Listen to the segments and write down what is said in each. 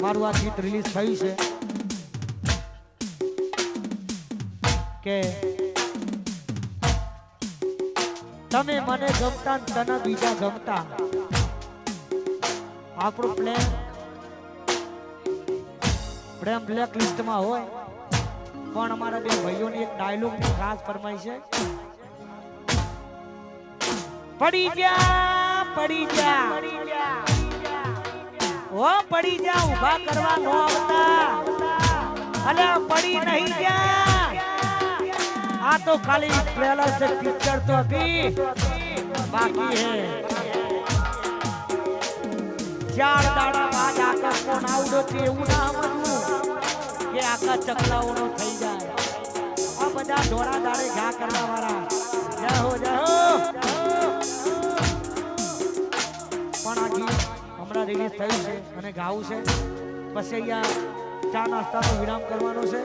મારું આ ગીત રિલીઝ થયું છે કે તમે મને ગમતા તને બીજા ગમતા આપણો પ્રેમ બ્લેક લિસ્ટમાં હોય પણ અમારા બે ભાઈઓની એક ડાયલોગ ની ખાસ ફરમાઈ છે પડી જા ઓ પડી જા ઉભા કરવા નો આવતા અલે પડી નહીં જા આ તો ખાલી ટ્રેલર से पिक्चर तो अभी बाकी है ચાર દાડા બાદ આકાશ નો નાવડો છે એવું ના સમજવું કે આકાશ ચકલાઓનો થઈ જાય આ બધા ધોળા દાડે ઘા કરવા વાળા જાહો પણ આ ગીત હમણાં રિલીઝ થયું છે અને ગાવું છે પછી અહીંયા ચા નાસ્તાનો વિરામ કરવાનો છે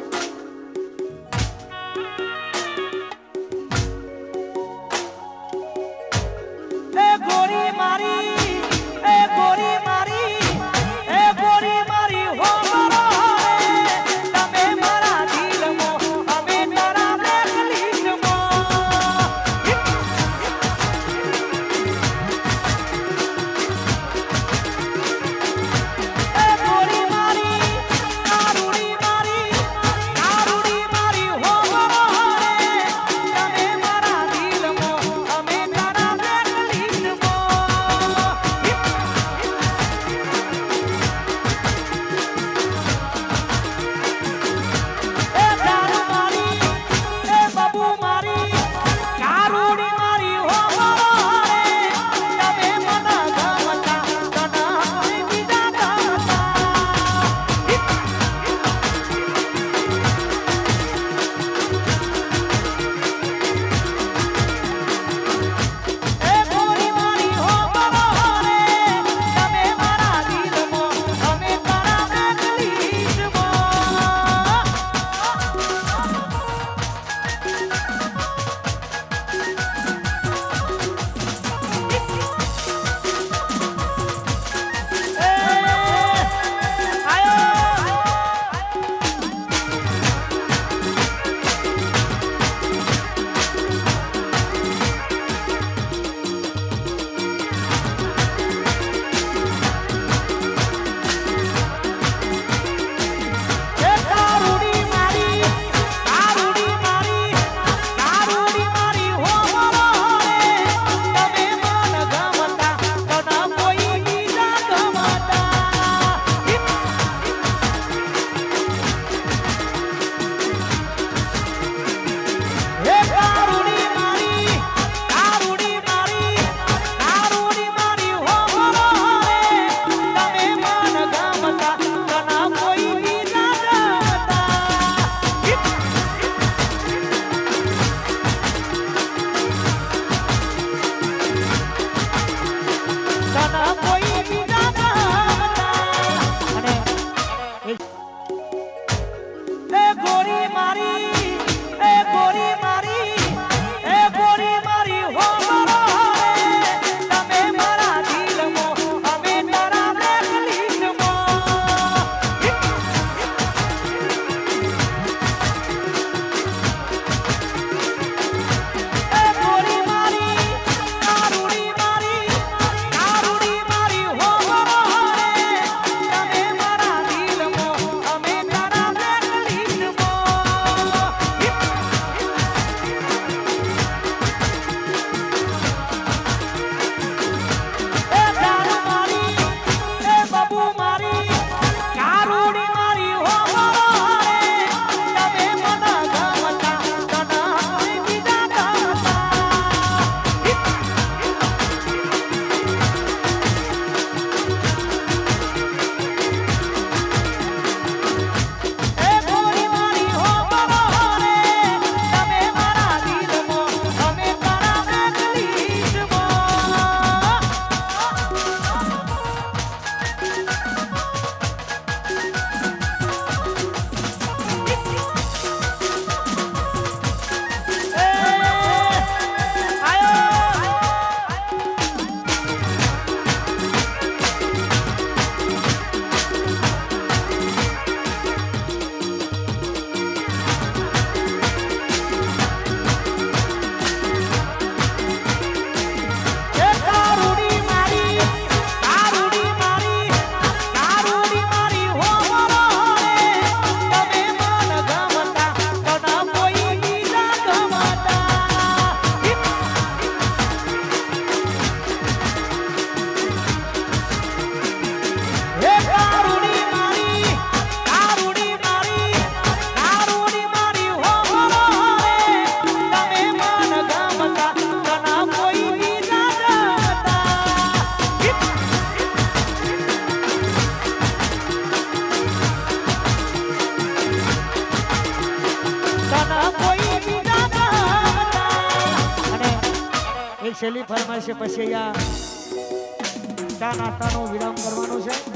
ગોરી મારી એ ગોરી મારી એ ગોરી મારી હો મારો તમે મારા દિલમાં અમે તારા બ્લેક લિસ્ટમાં એ ગોરી મારી કારુડી મારી હો મારો તમે મારા દિલમાં અમે તારા બ્લેક છેલ્લી ફરમાઈશ છે, પછી અહીંયા ચા નાસ્તાનો વિરામ કરવાનો છે.